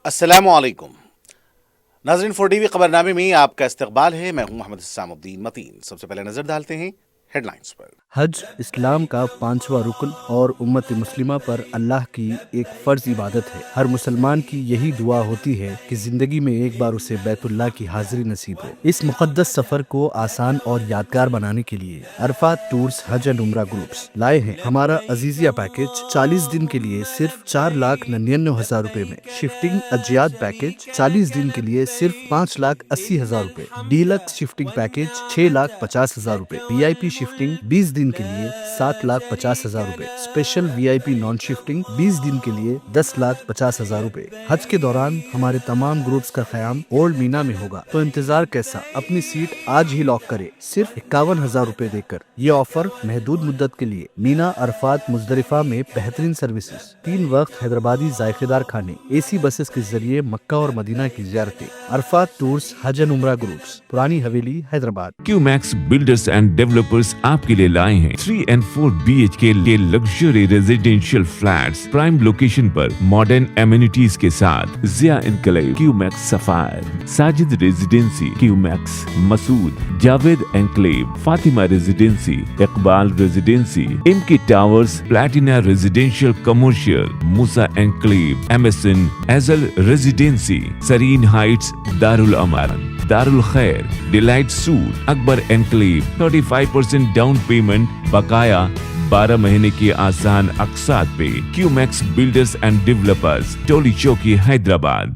अस्सलामु अलैकुम नाज़रीन, 4 टीवी खबरनामे में आपका इस्तकबाल है। मैं हूं मोहम्मद इस्सामुद्दीन मतीन। सबसे पहले नजर डालते हैं हेडलाइंस पर। हज इस्लाम का 5वां रुकन और उम्मत मुस्लिमा पर अल्लाह की एक फ़र्ज इबादत है। हर मुसलमान की यही दुआ होती है कि ज़िंदगी में एक बार उसे बैतुल्लाह की हाज़िरी नसीब हो। इस मुक़द्दस सफ़र को आसान और यादगार बनाने के लिए अरफात टूर्स हज एंड उम्रा ग्रुप्स लाए हैं हमारा अजीज़िया पैकेज 40 दिन के लिए सिर्फ 4,99,000 रुपए में, शिफ्टिंग अजियात पैकेज 40 दिन के लिए सिर्फ 5,80,000 रुपए, डीलक्स शिफ्टिंग पैकेज 6,50,000 रुपए, VIP शिफ्टिंग 20 दिन के लिए 7,50,000 रुपए, स्पेशल VIP नॉन शिफ्टिंग 20 दिन के लिए 10,50,000 रुपए। हज के दौरान हमारे तमाम ग्रुप्स का क़याम ओल्ड मीना में होगा, तो इंतजार कैसा, अपनी सीट आज ही लॉक करे सिर्फ 51,000 रुपए देकर। ये ऑफर महदूद मुद्दत के लिए। मीना, अरफात, मुजदलिफा में बेहतरीन सर्विसेज, 3 वक्त हैदराबादी जायकेदार खाने, AC बसेस के जरिए मक्का और मदीना की ज़ियारतें। अरफात टूर्स हज एंड उम्रा groups, Purani Haveli, Hyderabad. QMax builders and developers आपके लिए लाए हैं 3 and 4 BHK के luxury residential flats prime location पर मॉडर्न एमिनिटीज के साथ। Zia enclave, QMax sapphire, Sajid residency, QMax Masood, Javed enclave, Fatima residency, Iqbal residency, MK towers, platina residential commercial, Moosa enclave, MSN एजल residency, Sareen heights, Darul Amaran, Darul Khair, delight suite, Akbar enclave, 35% down payment, बकाया 12 महीने की आसान अक़सात पे। क्यूमैक्स बिल्डर्स एंड डेवलपर्स, टोली चौकी, हैदराबाद।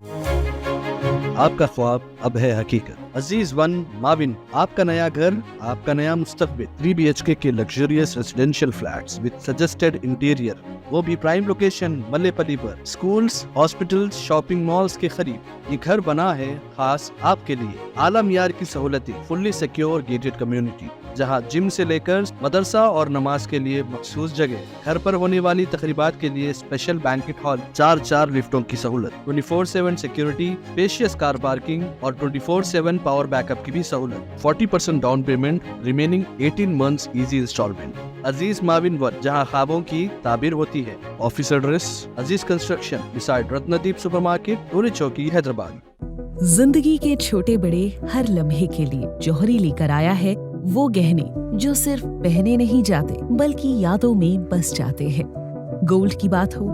आपका ख्वाब अब है हकीकत। अजीज वन माविन, आपका नया घर, आपका नया मुस्तकबिल। 3 BHK के luxurious residential flats with suggested interior, वो भी प्राइम लोकेशन मल्लेपल्ली पर, स्कूल्स, हॉस्पिटल्स, शॉपिंग मॉल्स के करीब। ये घर बना है खास आपके लिए। आला मियार की सहूलतें, फुल्ली सिक्योर गेटेड कम्युनिटी, जहां जिम से लेकर मदरसा और नमाज के लिए मखसूस जगह। घर पर होने वाली तकरीबात के लिए स्पेशल बैंकेट हॉल, 4 लिफ्टों की सहूलत, 24/7 सिक्योरिटी, स्पेशियस कार पार्किंग और 24/7 पावर बैकअप की भी सहूलत। 40% down payment, remaining 18 months easy installment. Aziz माविन वन, जहां ख्वाबों की ताबीर होती है। Office address Aziz construction beside Ratnadeep supermarket, Toli Chowki, Hyderabad. जिंदगी के छोटे बड़े हर लम्हे के लिए जौहरी लेकर आया है वो गहने जो सिर्फ पहने नहीं जाते बल्कि यादों में बस जाते हैं। गोल्ड की बात हो,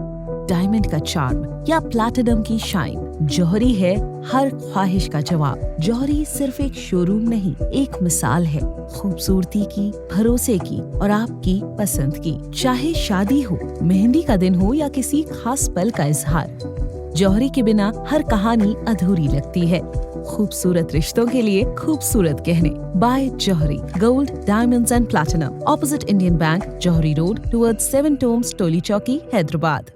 डायमंड का चार्म या प्लैटिनम की शाइन, जौहरी है हर ख्वाहिश का जवाब। जौहरी सिर्फ एक शोरूम नहीं, एक मिसाल है खूबसूरती की, भरोसे की और आपकी पसंद की। चाहे शादी हो, मेहंदी का दिन हो या किसी खास पल का इजहार, जौहरी के बिना हर कहानी अधूरी लगती है। खूबसूरत रिश्तों के लिए खूबसूरत गहने by Johari, gold, diamonds and platinum, opposite Indian bank, Johari road, towards 7 tombs, Toli Chowki, Hyderabad.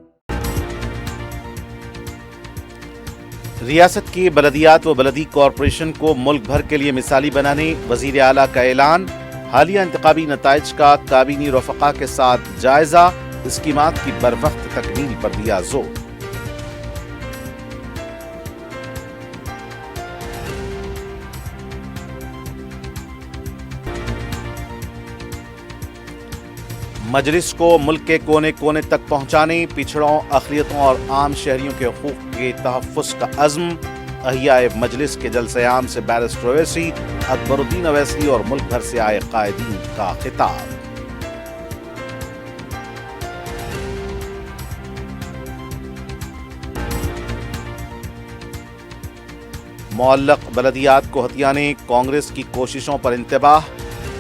रियासत की बलदियात व बलदी कॉरपोरेशन को मुल्क भर के लिए मिसाली बनाने वजीर आला का ऐलान। हालिया इंतखाबी नताइज का काबीनी रफ़क़ा के साथ जायजा, स्कीमात की बरवक्त तकमील पर दिया जोर। मजलिस को मुल्क के कोने कोने तक पहुंचाने, पिछड़ों, अक़लियतों और आम शहरियों के हकूक़ के तहफ़्फ़ुज़ का अज़्म। अहियाए मजलिस के जलसे आम से बैरिस्टर ओवैसी, अकबरुद्दीन ओवैसी और मुल्क भर से आए कायदीन का खिताब। मुअल्लक़ बलदियात को हथियाने कांग्रेस की कोशिशों पर इंतबाह।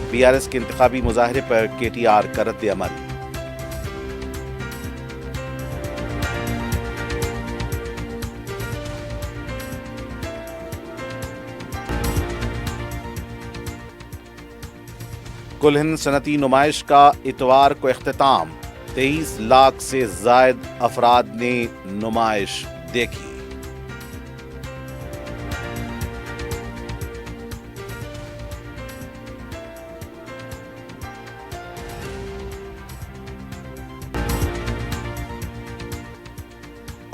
BRS के इंतखाबी मुजाहरे पर KTR का रद्द अमल। कुल हिंद सनती नुमाइश का इतवार को इख्तिताम। 23 लाख से जायद अफराद ने नुमाइश देखी।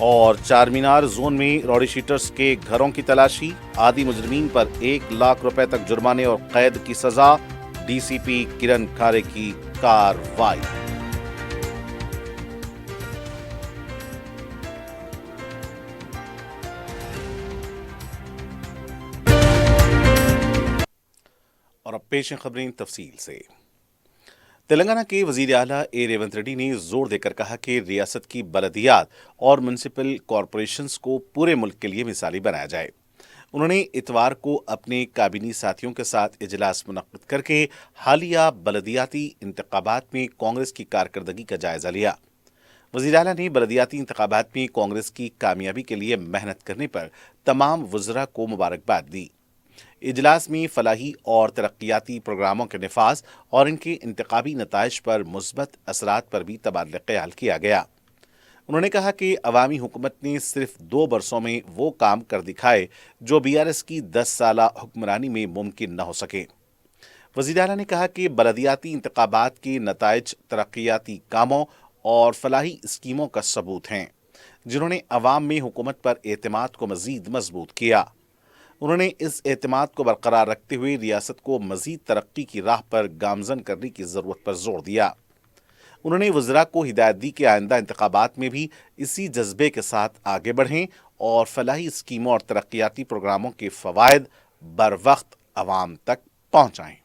और चारमीनार जोन में रॉडी शीटर्स के घरों की तलाशी। आदि मुजरिमीन पर 1 लाख रुपए तक जुर्माने और कैद की सजा। DCP किरण खारे की कार्रवाई। اور اب پیش ہیں خبریں تفصیل سے۔ تلنگانہ کے وزیر اعلیٰ اے ریونت ریڈی نے زور دے کر کہا کہ ریاست کی بلدیات اور میونسپل کارپوریشنز کو پورے ملک کے لیے مثالی بنایا جائے۔ انہوں نے اتوار کو اپنے کابینی ساتھیوں کے ساتھ اجلاس منعقد کر کے حالیہ بلدیاتی انتخابات میں کانگریس کی کارکردگی کا جائزہ لیا۔ وزیر اعلیٰ نے بلدیاتی انتخابات میں کانگریس کی کامیابی کے لیے محنت کرنے پر تمام وزراء کو مبارکباد دی۔ اجلاس میں فلاحی اور ترقیاتی پروگراموں کے نفاذ اور ان کے انتخابی نتائج پر مثبت اثرات پر بھی تبادلہ خیال کیا گیا۔ انہوں نے کہا کہ عوامی حکومت نے صرف 2 برسوں میں وہ کام کر دکھائے جو BRS کی 10 سالہ حکمرانی میں ممکن نہ ہو سکے۔ وزیر اعلیٰ نے کہا کہ بلدیاتی انتخابات کے نتائج ترقیاتی کاموں اور فلاحی اسکیموں کا ثبوت ہیں، جنہوں نے عوام میں حکومت پر اعتماد کو مزید مضبوط کیا۔ انہوں نے اس اعتماد کو برقرار رکھتے ہوئے ریاست کو مزید ترقی کی راہ پر گامزن کرنے کی ضرورت پر زور دیا۔ انہوں نے وزراء کو ہدایت دی کہ آئندہ انتخابات میں بھی اسی جذبے کے ساتھ آگے بڑھیں اور فلاحی اسکیموں اور ترقیاتی پروگراموں کے فوائد بروقت عوام تک پہنچائیں۔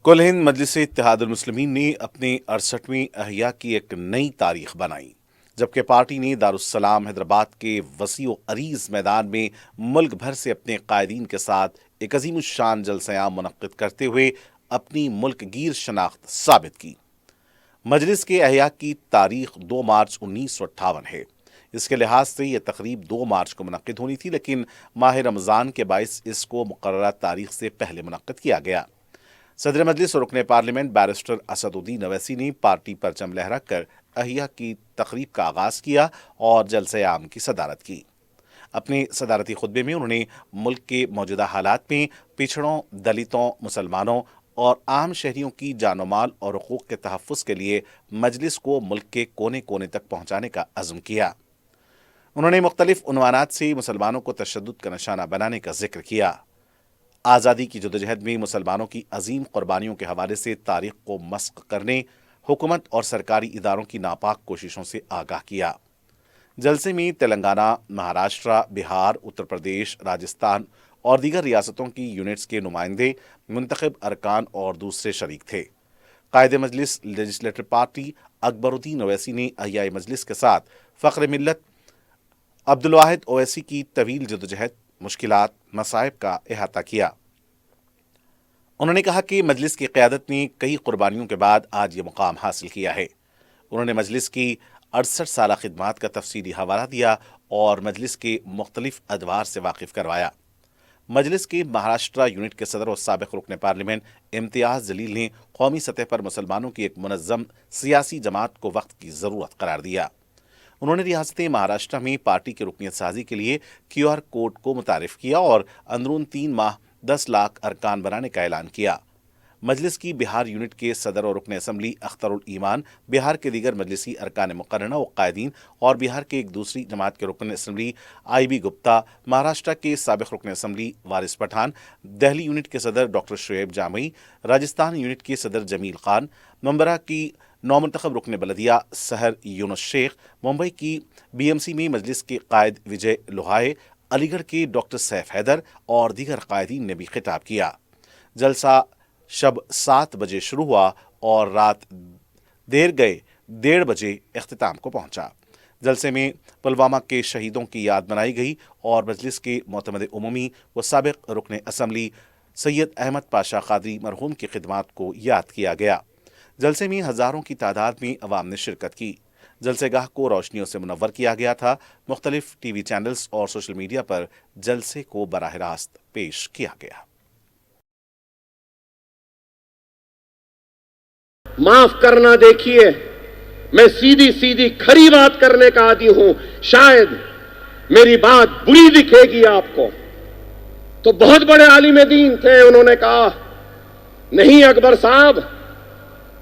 کل ہند مجلس اتحاد المسلمین نے اپنے 68ویں احیا کی ایک نئی تاریخ بنائی، جبکہ پارٹی نے دارالسلام حیدرآباد کے وسیع و عریض میدان میں ملک بھر سے اپنے قائدین کے ساتھ ایک عظیم الشان جلسہ عام منعقد کرتے ہوئے اپنی ملک گیر شناخت ثابت کی۔ مجلس کے احیا کی تاریخ 2 مارچ 1958 ہے۔ اس کے لحاظ سے یہ تقریب 2 مارچ کو منعقد ہونی تھی، لیکن ماہ رمضان کے باعث اس کو مقررہ تاریخ سے پہلے منعقد کیا گیا۔ صدر مجلس اور رکن پارلیمنٹ بیرسٹر اسد الدین اویسی نے پارٹی پرچم لہرا کر احیا کی تقریب کا آغاز کیا اور جلسہ عام کی صدارت کی۔ اپنے صدارتی خطبے میں انہوں نے ملک کے موجودہ حالات میں پچھڑوں، دلتوں، مسلمانوں اور عام شہریوں کی جان و مال اور حقوق کے تحفظ کے لیے مجلس کو ملک کے کونے کونے تک پہنچانے کا عزم کیا۔ انہوں نے مختلف عنوانات سے مسلمانوں کو تشدد کا نشانہ بنانے کا ذکر کیا۔ آزادی کی جدوجہد میں مسلمانوں کی عظیم قربانیوں کے حوالے سے تاریخ کو مسخ کرنے، حکومت اور سرکاری اداروں کی ناپاک کوششوں سے آگاہ کیا۔ جلسے میں تلنگانہ، مہاراشٹر، بہار، اتر پردیش، راجستھان اور دیگر ریاستوں کی یونٹس کے نمائندے، منتخب ارکان اور دوسرے شریک تھے۔ قائد مجلس لیجسلیٹر پارٹی اکبر الدین اویسی نے احیاء مجلس کے ساتھ فخر ملت عبدالواحد اویسی کی طویل جدوجہد، مشکلات، مصائب کا احاطہ کیا۔ انہوں نے کہا کہ مجلس کی قیادت نے کئی قربانیوں کے بعد آج یہ مقام حاصل کیا ہے۔ انہوں نے مجلس کی 68 سالہ خدمات کا تفصیلی حوالہ دیا اور مجلس کے مختلف ادوار سے واقف کروایا۔ مجلس کے مہاراشٹر یونٹ کے صدر اور سابق رکن پارلیمنٹ امتیاز جلیل نے قومی سطح پر مسلمانوں کی ایک منظم سیاسی جماعت کو وقت کی ضرورت قرار دیا۔ انہوں نے ریاست مہاراشٹر میں پارٹی کی رکنیت سازی کے لیے QR کوڈ کو متعارف کیا اور اندرون 3 ماہ 10 لاکھ ارکان بنانے کا اعلان کیا۔ مجلس کی بہار یونٹ کے صدر اور رکن اسمبلی اختر الایمان، بہار کے دیگر مجلسی ارکان مقررہ و قائدین اور بہار کے ایک دوسری جماعت کے رکن اسمبلی IB گپتا، مہاراشٹر کے سابق رکن اسمبلی وارث پٹھان، دہلی یونٹ کے صدر ڈاکٹر شعیب جامعی، راجستھان یونٹ کے صدر جمیل خان، ممبرا کی نومنتخب رکن بلدیہ سحر یونس شیخ، ممبئی کی BMC میں مجلس کے قائد وجے لوہائے، علی گڑھ کے ڈاکٹر سیف حیدر اور دیگر قائدین نے بھی خطاب کیا۔ جلسہ شب 7 بجے شروع ہوا اور رات دیر گئے 1:30 بجے اختتام کو پہنچا۔ جلسے میں پلوامہ کے شہیدوں کی یاد منائی گئی اور مجلس کے معتمد عمومی و سابق رکن اسمبلی سید احمد پاشا قادری مرحوم کی خدمات کو یاد کیا گیا۔ جلسے میں ہزاروں کی تعداد میں عوام نے شرکت کی۔ جلسے گاہ کو روشنیوں سے منور کیا گیا تھا۔ مختلف ٹی وی چینلز اور سوشل میڈیا پر جلسے کو براہ راست پیش کیا گیا۔ معاف کرنا، دیکھیے میں سیدھی سیدھی کھری بات کرنے کا عادی ہوں، شاید میری بات بری دکھے گی آپ کو۔ تو بہت بڑے عالم دین تھے، انہوں نے کہا نہیں اکبر صاحب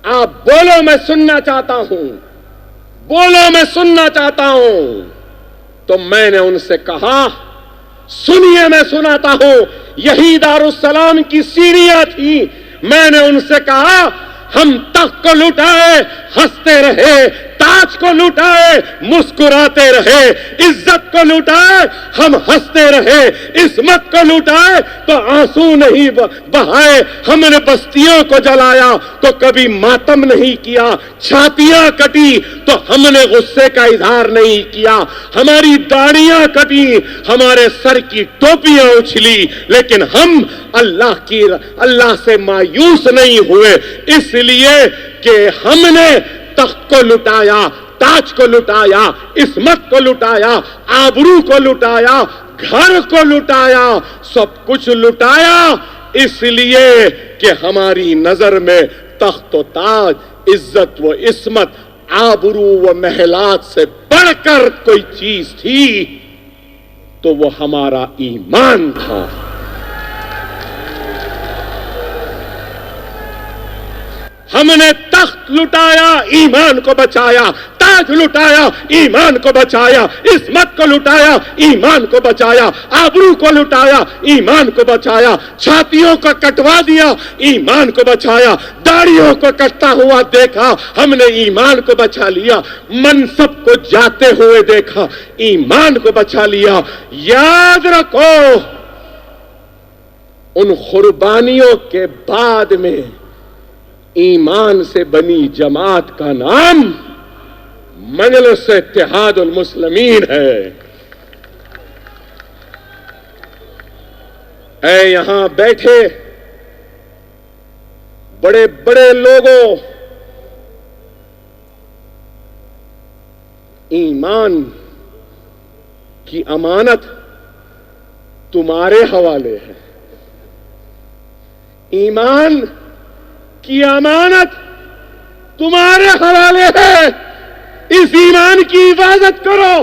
آپ بولو، میں سننا چاہتا ہوں، بولو میں سننا چاہتا ہوں۔ تو میں نے ان سے کہا سنیے میں سناتا ہوں، یہی دارالسلام کی سیڑھیاں تھیں۔ میں نے ان سے کہا ہم تخت کو لٹائے ہنستے رہے، ताज को लुटाए मुस्कुराते रहे, इज्जत को लुटाए हम हंसते रहे, इस्मत को लुटाए तो आंसू नहीं बहाए, हमने बस्तियों को जलाया तो कभी मातम नहीं किया, छातियां कटी तो हमने गुस्से का इजहार नहीं किया, हमारी दाढ़ियां कटी, हमारे सर की टोपियां उछली, लेकिन हम अल्लाह से मायूस नहीं हुए, इसलिए कि हमने तख्त को लुटाया, ताज को लुटाया, इस्मत को लुटाया, आबरू को लुटाया, घर को लुटाया, सब कुछ लुटाया, इसलिए कि हमारी नजर में तख्त व ताज, इज्जत व इस्मत, आबरू व महलात से बढ़कर कोई चीज थी तो वो हमारा ईमान था। हमने तख्त लुटाया, ईमान को बचाया, ताज लुटाया, ईमान को बचाया, इस्मत को लुटाया, ईमान को बचाया, आबरू को लुटाया, ईमान को बचाया, छातियों को कटवा दिया, ईमान को बचाया, दाढ़ियों को कटता हुआ देखा, हमने ईमान को बचा लिया, मनसब को जाते हुए देखा, ईमान को बचा लिया। याद रखो, उन कुर्बानियों के बाद में ईमान से बनी जमात का नाम मजलिस इत्तेहादुल मुस्लिमीन है। ऐ यहां बैठे बड़े बड़े लोगों, ईमान की अमानत तुम्हारे हवाले है, ईमान की अमानत तुम्हारे हवाले है, इस ईमान की हिफाजत करो।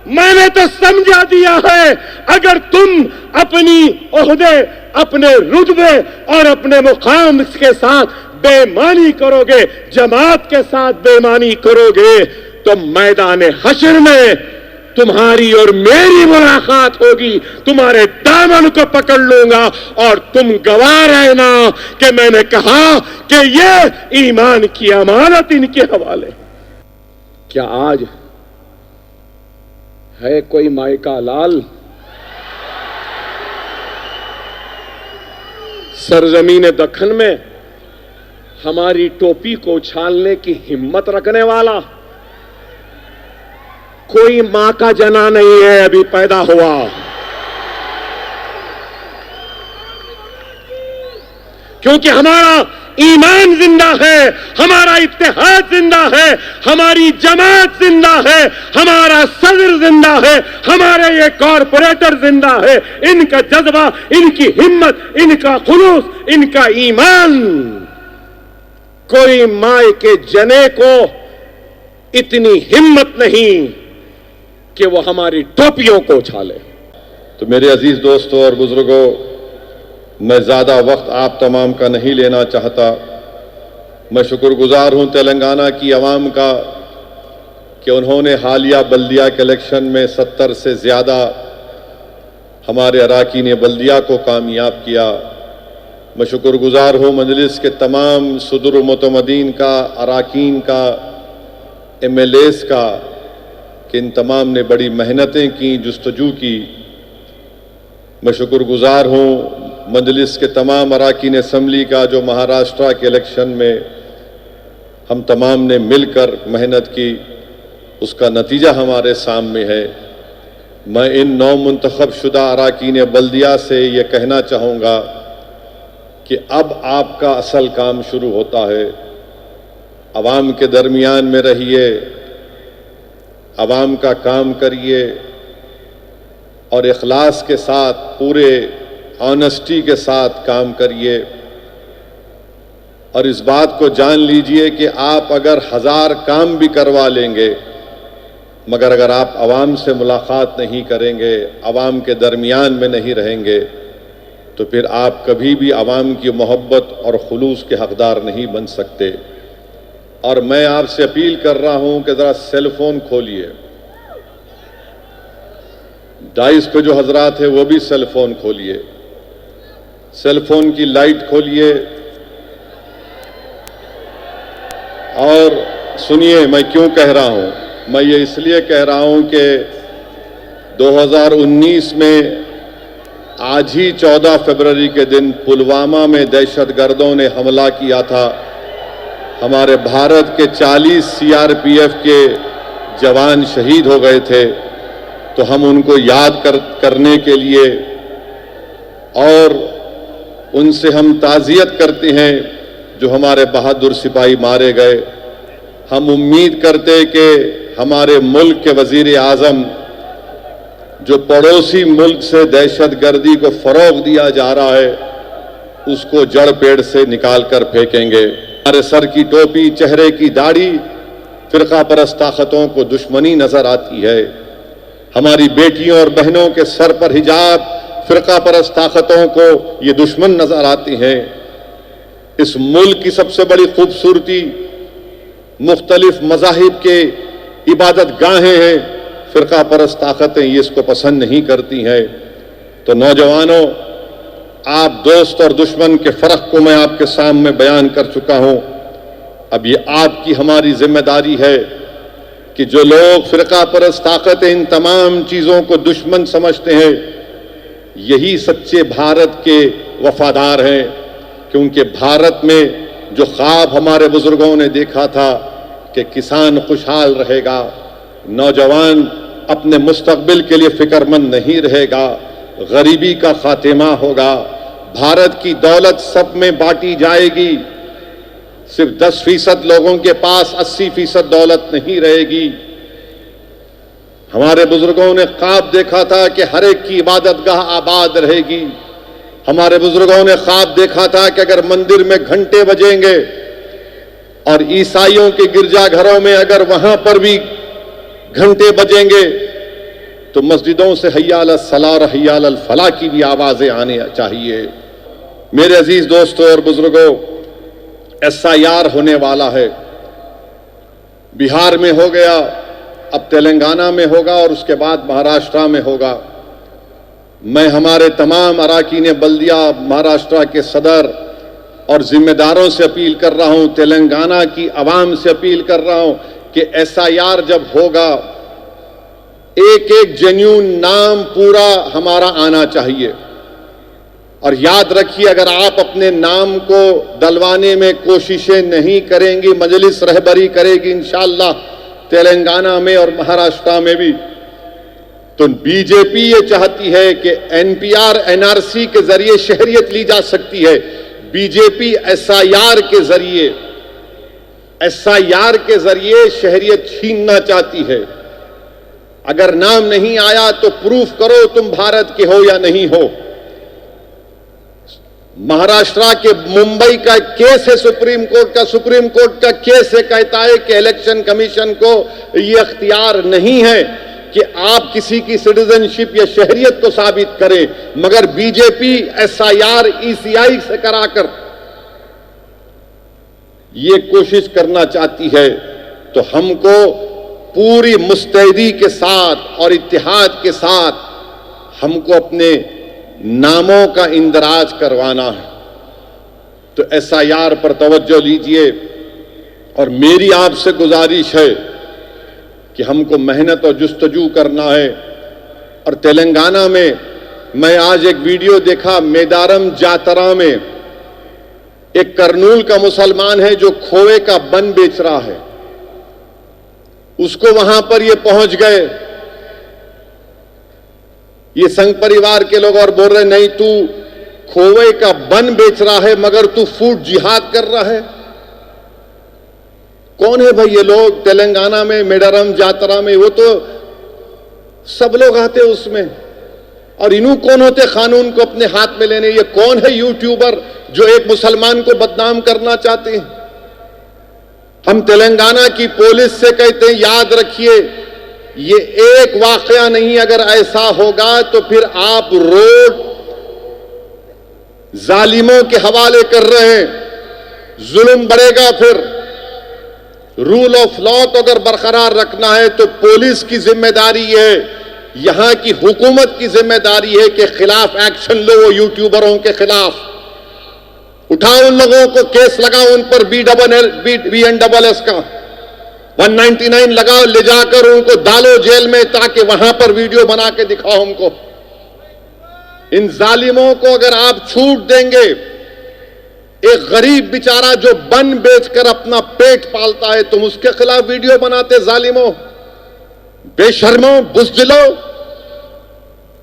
मैंने तो समझा दिया है, अगर तुम अपनी ओहदे, अपने रुतबे और अपने मुकाम के साथ बेईमानी करोगे, जमात के साथ बेईमानी करोगे, तो मैदान हश्र में तुम्हारी और मेरी मुलाकात होगी, तुम्हारे दामन को पकड़ लूंगा और तुम गवाह रहना कि मैंने कहा कि ये ईमान की अमानत इनके हवाले। क्या आज है कोई मायका लाल सरजमीन दखन में हमारी टोपी को उछालने की हिम्मत रखने वाला? कोई मां का जना नहीं है अभी पैदा हुआ, क्योंकि हमारा ईमान जिंदा है, हमारा इत्तेहाद जिंदा है, हमारी जमात जिंदा है, हमारा सदर जिंदा है, हमारे ये कॉरपोरेटर जिंदा है। इनका जज्बा, इनकी हिम्मत, इनका खुलूस, इनका ईमान, कोई माए के जने को इतनी हिम्मत नहीं कि वो हमारी टोपियों को उछाले। तो मेरे अजीज दोस्तों और बुजुर्गों, मैं ज़्यादा वक्त आप तमाम का नहीं लेना चाहता। मैं शुक्रगुजार हूँ तेलंगाना की आवाम का कि उन्होंने हालिया बल्दिया के इलेक्शन में 70 से ज़्यादा हमारे अराकीन बल्दिया को कामयाब किया। मैं शुक्रगुजार हूँ मजलिस के तमाम सदर मुतमदीन का, अराकीन का, MLAs का, कि इन तमाम ने बड़ी मेहनतें की, जुस्तजू की। मैं शुक्रगुजार हूँ मजलिस के तमाम अराकीन असम्बली का, जो महाराष्ट्र के इलेक्शन में हम तमाम ने मिलकर मेहनत की, उसका नतीजा हमारे सामने है। मैं इन नौ मुंतखब शुदा अराकीन बल्दिया से ये कहना चाहूँगा कि अब आपका असल काम शुरू होता है। अवाम के दरमियान में रहिए, अवाम का काम करिए और इखलास के साथ, पूरे ऑनेस्टी के साथ काम करिए। और इस बात को जान लीजिए कि आप अगर 1000 काम भी करवा लेंगे, मगर अगर आप अवाम से मुलाकात नहीं करेंगे, अवाम के दरमियान में नहीं रहेंगे, तो फिर आप कभी भी अवाम की मोहब्बत और खुलूस के हकदार नहीं बन सकते। और मैं आपसे अपील कर रहा हूं कि ज़रा सेल फोन खोलिए। डाइस पे जो हजरात है वो भी सेल फोन खोलिए, सेल फोन की लाइट खोलिए और سنیے میں کیوں کہہ رہا ہوں. میں یہ اس لیے کہہ رہا ہوں کہ 2019 میں آج ہی 14 فروری کے دن پلوامہ میں دہشت گردوں نے حملہ کیا تھا. ہمارے بھارت کے 40 CRPF کے جوان شہید ہو گئے تھے. تو ہم ان کو یاد کرنے کے لیے اور ان سے ہم تعزیت کرتے ہیں جو ہمارے بہادر سپاہی مارے گئے. ہم امید کرتے کہ ہمارے ملک کے وزیر اعظم جو پڑوسی ملک سے دہشت گردی کو فروغ دیا جا رہا ہے اس کو جڑ پیڑ سے نکال کر پھینکیں گے. ہمارے سر کی ٹوپی، چہرے کی داڑھی فرقہ پرست طاقتوں کو دشمنی نظر آتی ہے. ہماری بیٹیوں اور بہنوں کے سر پر حجاب فرقہ پرست طاقتوں کو یہ دشمن نظر آتے ہیں. اس ملک کی سب سے بڑی خوبصورتی مختلف مذاہب کے عبادت گاہیں ہیں. فرقہ پرست طاقتیں یہ اس کو پسند نہیں کرتی ہیں. تو نوجوانوں، آپ دوست اور دشمن کے فرق کو میں آپ کے سامنے بیان کر چکا ہوں. اب یہ آپ کی ہماری ذمہ داری ہے کہ جو لوگ فرقہ پرست طاقتیں ان تمام چیزوں کو دشمن سمجھتے ہیں یہی سچے بھارت کے وفادار ہیں. کیونکہ بھارت میں جو خواب ہمارے بزرگوں نے دیکھا تھا کہ کسان خوشحال رہے گا، نوجوان اپنے مستقبل کے لیے فکر مند نہیں رہے گا، غریبی کا خاتمہ ہوگا، بھارت کی دولت سب میں بانٹی جائے گی، صرف 10% لوگوں کے پاس 80% دولت نہیں رہے گی. ہمارے بزرگوں نے خواب دیکھا تھا کہ ہر ایک کی عبادت گاہ آباد رہے گی. ہمارے بزرگوں نے خواب دیکھا تھا کہ اگر مندر میں گھنٹے بجیں گے اور عیسائیوں کے گرجا گھروں میں اگر وہاں پر بھی گھنٹے بجیں گے تو مسجدوں سے حی علی الصلاۃ اور حی علی الفلاح کی بھی آوازیں آنے چاہیے. میرے عزیز دوستوں اور بزرگوں، SIR ہونے والا ہے. بہار میں ہو گیا، اب تلنگانہ میں ہوگا اور اس کے بعد مہاراشٹرا میں ہوگا. میں ہمارے تمام اراکین بلدیہ، مہاراشٹرا کے صدر اور ذمہ داروں سے اپیل کر رہا ہوں، تلنگانہ کی عوام سے اپیل کر رہا ہوں کہ SIR جب ہوگا ایک ایک جینیون نام پورا ہمارا آنا چاہیے. اور یاد رکھیے، اگر آپ اپنے نام کو ڈلوانے میں کوششیں نہیں کریں گی، مجلس رہبری کرے گی انشاءاللہ تلنگانہ میں اور مہاراشٹرا میں بھی، تو BJP یہ چاہتی ہے کہ NPR NRC کے ذریعے شہریت لی جا سکتی ہے. BJP SIR کے ذریعے شہریت چھیننا چاہتی ہے. اگر نام نہیں آیا تو پروف کرو تم بھارت کے ہو یا نہیں ہو. مہاراشٹرا کے ممبئی کا کیس ہے، سپریم کورٹ کا کیس ہے، کہتا ہے کہ الیکشن کمیشن کو یہ اختیار نہیں ہے کہ آپ کسی کی سٹیزنشپ یا شہریت کو ثابت کریں، مگر BJP SIR ECI سے کرا کر یہ کوشش کرنا چاہتی ہے. تو ہم کو پوری مستعدی کے ساتھ اور اتحاد کے ساتھ ہم کو اپنے ناموں کا اندراج کروانا ہے. تو SIR پر توجہ لیجئے اور میری آپ سے گزارش ہے کہ ہم کو محنت اور جستجو کرنا ہے. اور تلنگانہ میں آج ایک ویڈیو دیکھا، میدارم جاترا میں ایک کرنول کا مسلمان ہے جو کھوئے کا بن بیچ رہا ہے. اس کو وہاں پر یہ پہنچ گئے یہ سنگھ پریوار کے لوگ اور بول رہے نہیں تو کھوئے کا بن بیچ رہا ہے مگر تو فوڈ جہاد کر رہا ہے. کون ہے بھائی یہ لوگ تلنگانہ میں میڈارم جاترا میں؟ وہ تو سب لوگ آتے اس میں، اور انہوں کون ہوتے قانون کو اپنے ہاتھ میں لینے؟ یہ کون ہے یوٹیوبر جو ایک مسلمان کو بدنام کرنا چاہتے ہیں؟ ہم تلنگانہ کی پولیس سے کہتے ہیں یاد رکھیے یہ ایک واقعہ نہیں، اگر ایسا ہوگا تو پھر آپ روڈ ظالموں کے حوالے کر رہے ہیں، ظلم بڑھے گا. پھر رول آف لا کو اگر برقرار رکھنا ہے تو پولیس کی ذمہ داری ہے، یہاں کی حکومت کی ذمہ داری ہے کہ خلاف ایکشن لو. یوٹیوبروں کے خلاف اٹھاؤ، ان لوگوں کو کیس لگاؤ ان پر BNSS کا. 199 लगाओ, ले जाकर उनको डालो जेल में, ताकि वहां पर वीडियो बना के दिखाओ हमको। इन जालिमों को अगर आप छूट देंगे, एक गरीब बेचारा जो बन बेचकर अपना पेट पालता है, तुम उसके खिलाफ वीडियो बनाते जालिमों, बेशर्मों, बुज़दिलों।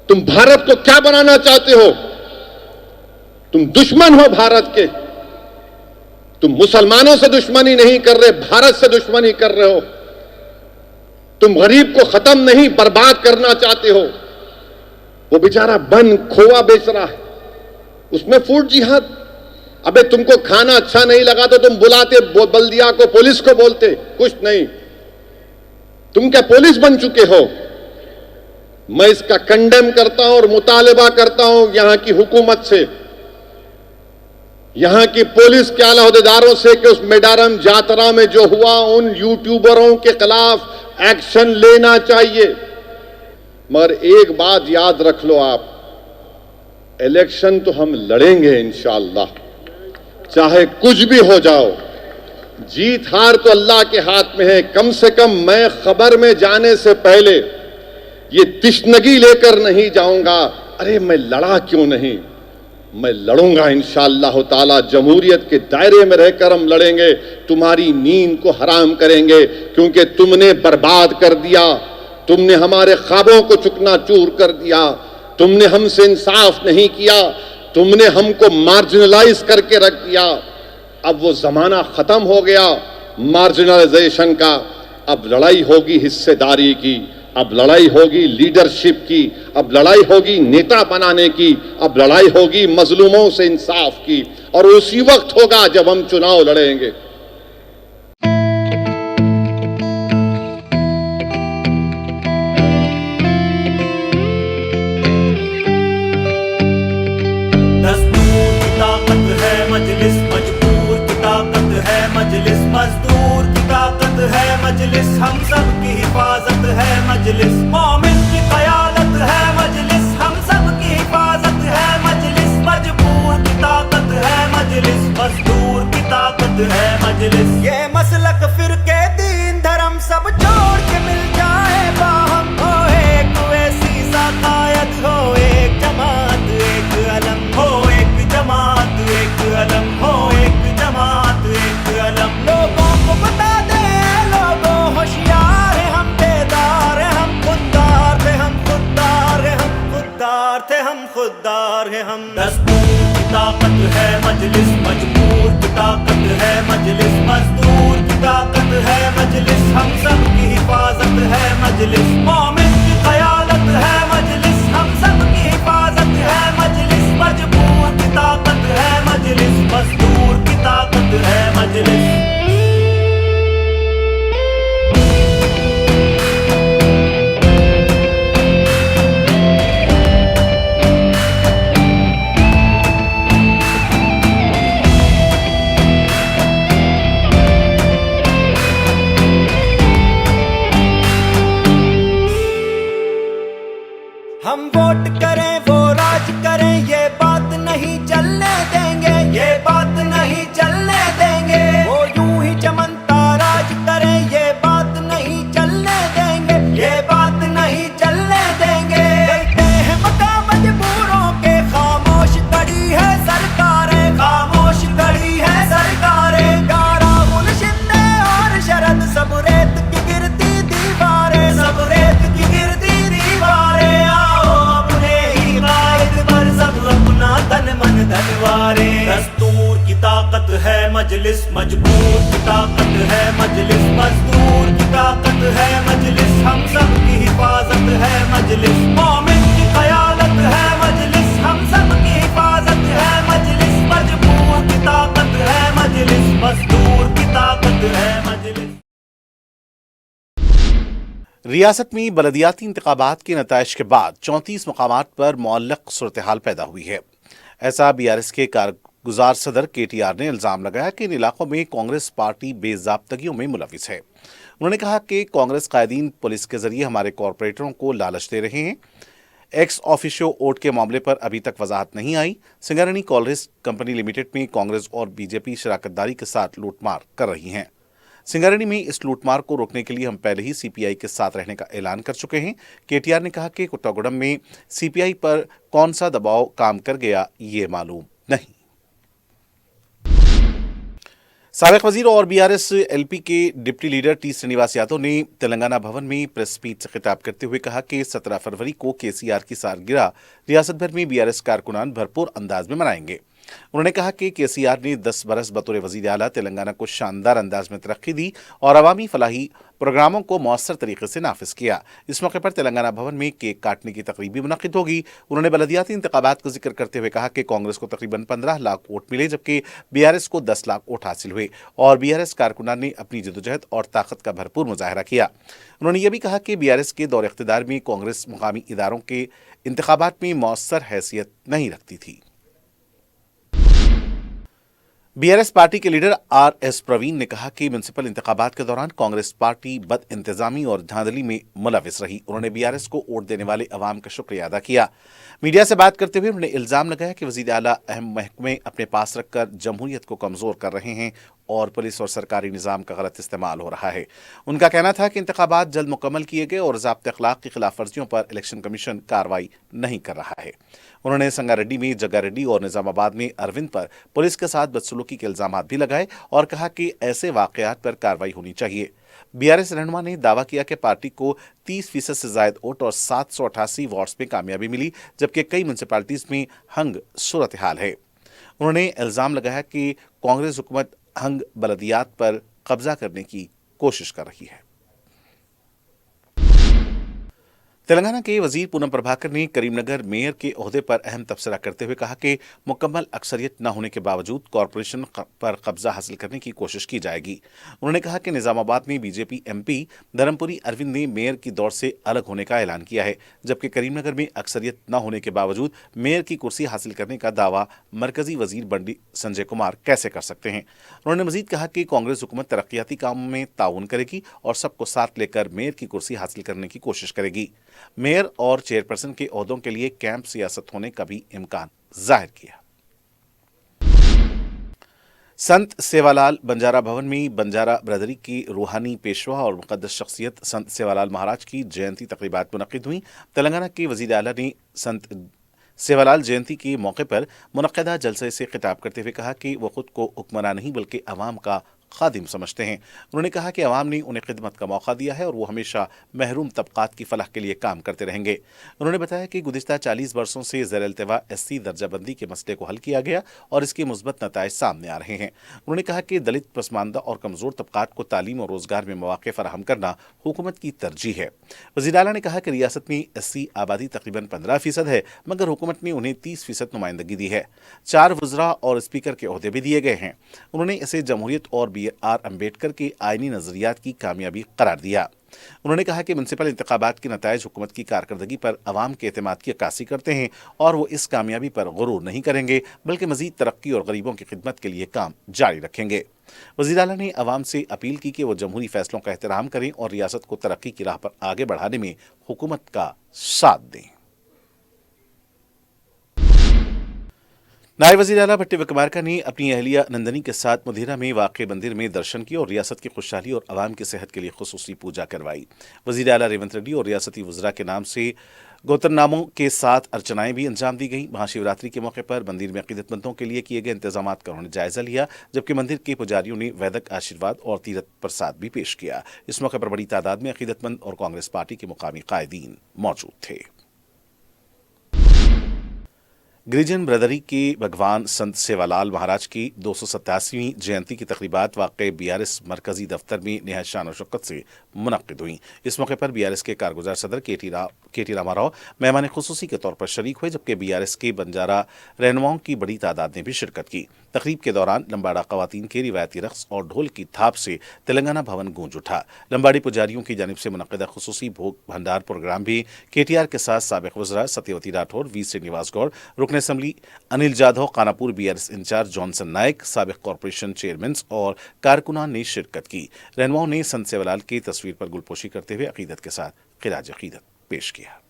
तुम भारत को क्या बनाना चाहते हो? तुम दुश्मन हो भारत के। तुम मुसलमानों से दुश्मनी नहीं कर रहे, भारत से दुश्मनी कर रहे हो। तुम गरीब को खत्म नहीं, बर्बाद करना चाहते हो। वो बेचारा बन खोआ बेच रहा है, उसमें फूड जिहाद। अबे तुमको खाना अच्छा नहीं लगा तो तुम बुलाते बल्दिया को, पुलिस को बोलते, कुछ नहीं। तुम क्या पुलिस बन चुके हो? मैं इसका कंडेम करता हूं और मुतालिबा करता हूं यहां की हुकूमत से, यहां की पुलिस के आला अहदेदारों से कि उस मेडारम जातरा में जो हुआ, उन यूट्यूबरों के खिलाफ एक्शन लेना चाहिए। मगर एक बात याद रख लो आप, इलेक्शन तो हम लड़ेंगे इंशाअल्लाह, चाहे कुछ भी हो जाओ। जीत हार तो अल्लाह के हाथ में है। कम से कम मैं खबर में जाने से पहले ये तिश्नगी लेकर नहीं जाऊंगा, अरे मैं लड़ा क्यों नहीं। मैं लड़ूंगा इंशाअल्लाह ताला। जमहूरियत के दायरे में रहकर हम लड़ेंगे, तुम्हारी नींद को हराम करेंगे, क्योंकि तुमने बर्बाद कर दिया, तुमने हमारे ख्वाबों को चुकनाचूर कर दिया, तुमने हमसे इंसाफ नहीं किया, तुमने हमको मार्जिनलाइज करके रख दिया। अब वो जमाना खत्म हो गया मार्जिनलाइजेशन का। अब लड़ाई होगी हिस्सेदारी की, अब लड़ाई होगी लीडरशिप की, अब लड़ाई होगी नेता बनाने की, अब लड़ाई होगी मजलूमों से इंसाफ की। और उसी वक्त होगा जब हम चुनाव लड़ेंगे। दस्तूर की ताकत है मजलिस, मजबूर की ताकत है मजलिस, मजदूर की ताकत है मजलिस, हम सब की हिफाजत है मजलिस, मोमिन की क़यादत है मजलिस, हम सब की हिफाजत है मजलिस, मजबूर की ताकत है मजलिस, मजदूर की ताकत है मजलिस। ये मसलक फिरके दीन धर्म सब छोड़ के मिल जाए बाहम, हो एक वैसी साकायत, हो एक जमात एक अलम, हो एक जमात एक अलम, हो एक जमात एक अलम। लोगों को बता दे, लोगों होशियार है, हम बेदार है, हम खुददार थे, हम खुददार है, हम खुददार थे, हम खुददार है हम। दस्तूर की ताकत है मजलिस, मजबूर की ताकत है मजलिस, मजदूर की ताकत है मजलिस, हम सब की हिफाजत है मजलिस, मोमिन की क़यादत है मजलिस, हम सब की हिफाजत है मजलिस, मजबूर की ताकत है मजलिस, मजदूर की ताकत है मजलिस। हम वोट करें वो राज करें, ये बात नहीं चलने देंगे, ये बात नहीं चलने देंगे। वो यूं ही चमनता राज करें, ये बात नहीं चलने देंगे, ये बात नहीं चलने देंगे। कहते हैं मका मजबूरों के, खामोश खड़ी है सरकारें, खामोश खड़ी है सरकारें। गारा मुनशिंदे और शरद सब रेत की गिरती दीवारें, सब रेत की गिरती दीवारें। तन मन धनवारे। दस्तूर की ताकत है मजलिस, मजबूर की ताकत है मजलिस, मजदूर की ताकत है मजलिस, हम सब की हिफाजत है मजलिस, मोमिन की क़यादत है मजलिस, हम सब की हिफाजत है मजलिस, मजबूर की ताकत है मजलिस, मजदूर की ताकत है मजलिस। रियासत में बलदियाती इंतखाबात के नताइज के बाद 34 मकामात पर मुअल्लक़ सूरत हाल पैदा हुई है। ऐसा बीआरएस के कारगुजार सदर केटीआर ने इल्ज़ाम लगाया कि इन इलाकों में कांग्रेस पार्टी बेज़ाब्तगियों में मुलविस है। उन्होंने कहा कि कांग्रेस कायदीन पुलिस के जरिए हमारे कॉरपोरेटरों को लालच दे रहे हैं। एक्स ऑफिशियो वोट के मामले पर अभी तक वजाहत नहीं आई। सिंगारनी कॉलरेज कंपनी लिमिटेड में कांग्रेस और बीजेपी शराकतदारी के साथ लूटमार कर रही हैं। सिंगारेड्डी में इस लूटमार को रोकने के लिए हम पहले ही सीपीआई के साथ रहने का ऐलान कर चुके हैं। केटीआर ने कहा कि कुट्टागुडम में सीपीआई पर कौन सा दबाव काम कर गया ये मालूम नहीं। साबिक वजीर और बीआरएस एलपी के deputy leader T Srinivas Yadav ने तेलंगाना भवन में प्रेस मीट से खिताब करते हुए कहा कि 17 फरवरी को केसीआर की सालगिरह रियासत भर में बीआरएस कारकुनान भरपूर अंदाज में मनाएंगे। उन्होंने कहा कि केसीआर ने 10 बरस बतौर वजीर आला तेलंगाना को शानदार अंदाज में तरक्की दी और अवामी फलाही प्रोग्रामों को मौसर तरीके से नाफिज किया। इस मौके पर तेलंगाना भवन में केक काटने की तकरीब भी मुनक्किद होगी। उन्होंने बलदियाती इंतखाबात का जिक्र करते हुए कहा कि कांग्रेस को तकरीबन 15 लाख वोट मिले जबकि बीआरएस को 10 लाख वोट हासिल हुए और बीआरएस कारकुनान ने अपनी जदोजहद और ताकत का भरपूर मुजाहरा किया। उन्होंने यह भी कहा कि बीआरएस के दौर इख्तिदार में कांग्रेस मुकामी इदारों के इंतखाबात में मौसर हैसियत नहीं रखती थी। बीआरएस पार्टी के लीडर आरएस प्रवीण ने कहा कि म्युनिसिपल इंतखाबात के दौरान कांग्रेस पार्टी बद इंतजामी और धांधली में मुलविस रही। उन्होंने बीआरएस को वोट देने वाले अवाम का शुक्रिया अदा किया। मीडिया से बात करते हुए उन्होंने इल्जाम लगाया कि वजीर आला अहम महकमे अपने पास रखकर जमहूरियत को कमजोर कर रहे हैं और पुलिस और सरकारी निजाम का गलत इस्तेमाल हो रहा है। उनका कहना था कि इंतखाबात जल्द मुकम्मल किए गए और ज़ाब्ते अखलाक की खिलाफ वर्जियों पर इलेक्शन कमीशन कार्रवाई नहीं कर रहा है। उन्होंने संगारेड्डी में जग्गारेड्डी और निजामाबाद में अरविंद पर पुलिस के साथ बदसलूकी के इल्जाम भी लगाए और कहा कि ऐसे वाकयात पर कार्रवाई होनी चाहिए। बीआरएस रहनुमा ने दावा किया कि पार्टी को 30% से ज्यादा वोट और 788 वार्ड्स में कामयाबी मिली जबकि कई म्युनिसिपैलिटीज में हंग सूरत हाल है। उन्होंने इल्जाम लगाया कि कांग्रेस हुकूमत हंग बलदियात पर कब्जा करने की कोशिश कर रही है। तेलंगाना के वजीर पूनम प्रभाकर ने करीमनगर मेयर के ओहदे पर अहम तबसरा करते हुए कहा कि मुकम्मल अक्सरियत न होने के बावजूद कॉरपोरेशन पर कब्जा हासिल करने की कोशिश की जाएगी। उन्होंने कहा कि निजामाबाद में बीजेपी एमपी धर्मपुरी अरविंद ने मेयर की दौड़ से अलग होने का ऐलान किया है जबकि करीमनगर में अक्सरियत न होने के बावजूद मेयर की कुर्सी हासिल करने का दावा मरकजी वजीर बंडी संजय कुमार कैसे कर सकते हैं। उन्होंने मजीद कहा कि कांग्रेस हुकूमत तरक्याती कामों में ताउन करेगी और सबको साथ लेकर मेयर की कुर्सी हासिल करने की कोशिश करेगी। मेयर और चेयरपर्सन के ओहदों के लिए कैंप सियासत होने का भी इम्कान जाहिर किया। संत सेवालाल बंजारा भवन में बंजारा ब्रदरी की रूहानी पेशवा और मुकद्दस शख्सियत संत सेवालाल महाराज की जयंती तकरीबात मुनक्किद हुई। तेलंगाना के वजीर आला ने संत सेवालाल जयंती के मौके पर मुनक्किदा जलसे से खिताब करते हुए कहा कि वो खुद को हुक्मरान नहीं बल्कि अवाम का खादिम समझते हैं। उन्होंने कहा कि अवाम ने उन्हें खिदमत का मौका दिया है और वो हमेशा महरूम तबकात की फलाह के लिए काम करते रहेंगे। उन्होंने बताया कि गुज़िश्ता 40 वर्षों से ज़ेर इल्तिवा एससी दर्जाबंदी के मसले को हल किया गया और इसके मुस्बत नताइज सामने आ रहे हैं। उन्होंने कहा कि दलित, पसमानदा और कमज़ोर तबकात को तालीम और रोज़गार में मौक़े फराहम करना हुकूमत की तरजीह है। वज़ीर आला ने कहा कि रियासत में एससी आबादी तकरीबन 15% है मगर हुकूमत ने उन्हें 30% नुमाइंदगी दी है। 4 वज़रा और स्पीकर के ओहदे भी दिए गए हैं। उन्होंने इसे जमहूरियत और BR अम्बेडकर के आईनी नजरियात की कामयाबी करार दिया। उन्होंने कहा कि म्युनिसिपल इंतखाबात के नताइज हुकूमत की कारकर्दगी पर अवाम के एतमाद की अक्कासी करते हैं और वो इस कामयाबी पर गुरूर नहीं करेंगे बल्कि मजीद तरक्की और गरीबों की खिदमत के लिए काम जारी रखेंगे। वज़ीर आला ने अवाम से अपील की कि वो जमहूरी फैसलों का एहतराम करें और रियासत को तरक्की की राह पर आगे बढ़ाने में हुकूमत का साथ दें। नायब वज़ीर आला भट्टी विक्रमार्का ने अपनी अहलिया नंदनी के साथ मुधीरा में वाक़ मंदिर में दर्शन किए और रियासत की खुशहाली और आवाम की सेहत के लिए खुसूसी पूजा करवाई। वज़ीर आला रेवंत रेड्डी और रियासती वज़रा के नाम से गोत्रनामों के साथ अर्चनाएं भी अंजाम दी गई। महाशिवरात्रि के मौके पर मंदिर में अक़ीदतमंदों के लिए किए गए इंतजामात का उन्होंने जायजा लिया जबकि मंदिर के पुजारियों ने वैदिक आशीर्वाद और तीर्थ प्रसाद भी पेश किया। इस मौके पर बड़ी तादाद में अक़ीदतमंद और कांग्रेस पार्टी के मुकामी कायदीन मौजूद थे। गिरिजन ब्रदरी के भगवान संत सेवालाल महाराज की 287वीं जयंती की तकरीबात वाक़ई बीआरएस मरकजी दफ्तर में निहायत शान और शौकत से मुनक्किद हुई। इस मौके पर बीआरएस के कारगुजार सदर केटी रामाराव मेहमान खुसूसी के तौर पर शरीक हुए जबकि बीआरएस के बंजारा रहनुमाओं की बड़ी तादाद ने भी शिरकत की। तकरीब के दौरान लंबाड़ा ख़वातीन के रिवायती रक़्स और ढोल की थाप से तेलंगाना भवन गूंज उठा। लंबाड़ी पुजारियों की जानिब से मुनक्किदा खुसूसी भोग भंडार प्रोग्राम भी केटीआर के साथ साबिक़ वज़रा सत्यवती राठौर, वी श्रीनिवास गौड़, रुकन assembly Anil Jadhav, Kanapur BRS incharge Johnson Nayak, साबिक़ कॉरपोरेशन चेयरमैन और कारकुनान ने शिरकत की। रहनुमाओं ने संत सेवालाल की तस्वीर पर गुलपोशी करते हुए अक़ीदत के साथ ख़िराज अक़ीदत पेश किया।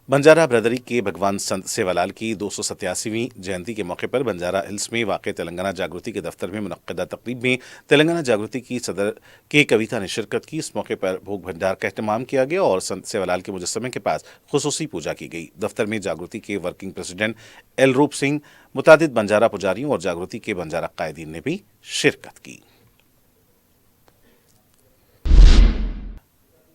बंजारा ब्रदरी के भगवान संत सेवालाल की 287वीं जयंती के मौके पर बंजारा हिल्स में वाक़ तेलंगाना जागृति के दफ्तर में मुनक्किदा तकरीब में तेलंगाना जागृति की सदर के कविता ने शिरकत की। इस मौके पर भोग भंडार का एहतमाम किया गया और संत सेवालाल के मुजस्समे के पास खुसूसी पूजा की गई। दफ्तर में जागृति के वर्किंग प्रेसिडेंट एल रूप सिंह, मुतादिद बंजारा पुजारियों और जागृति के बंजारा कायदीन ने भी शिरकत की।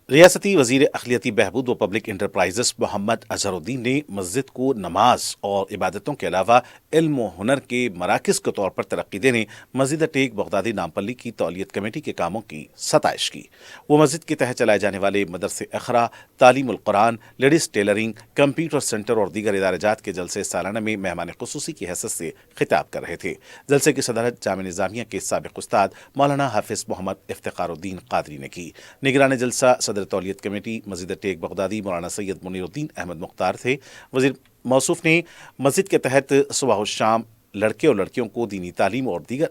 रियासती वजीर अखिलियती बहबूद व पब्लिक इंटरप्राइजेस मोहम्मद अजहरुद्दीन ने मस्जिद को नमाज और इबादतों के अलावा इल्म व हुनर के मराकज़ के तौर पर तरक्की देने मस्जिद टेक बगदादी नामपल्ली की तौलियत कमेटी के कामों की सताइश की। वो मस्जिद के तहत चलाए जाने वाले मदरसे अखरा, तालीमुल कुरान, लेडीज़ टेलरिंग, कंप्यूटर सेंटर और दीगर इदारेजात के जलसे सालाना में मेहमान खुसूसी की हैसियत से खिताब कर रहे थे। जलसे की सदरत जामिया निज़ामिया के साबिक़ उस्ताद मौलाना हाफिज़ मोहम्मद इफ्तिखारुद्दीन क़ादरी ने की। निगरान जलसा सदर तौलियत कमेटी मस्जिद टेक बगदादी मौलाना सैयद मुनीरुद्दीन अहमद मुख्तार थे। वज़ीर मौसूफ ने मस्जिद के तहत सुबह और शाम लड़के और लड़कियों को दीनी तालीम और दीगर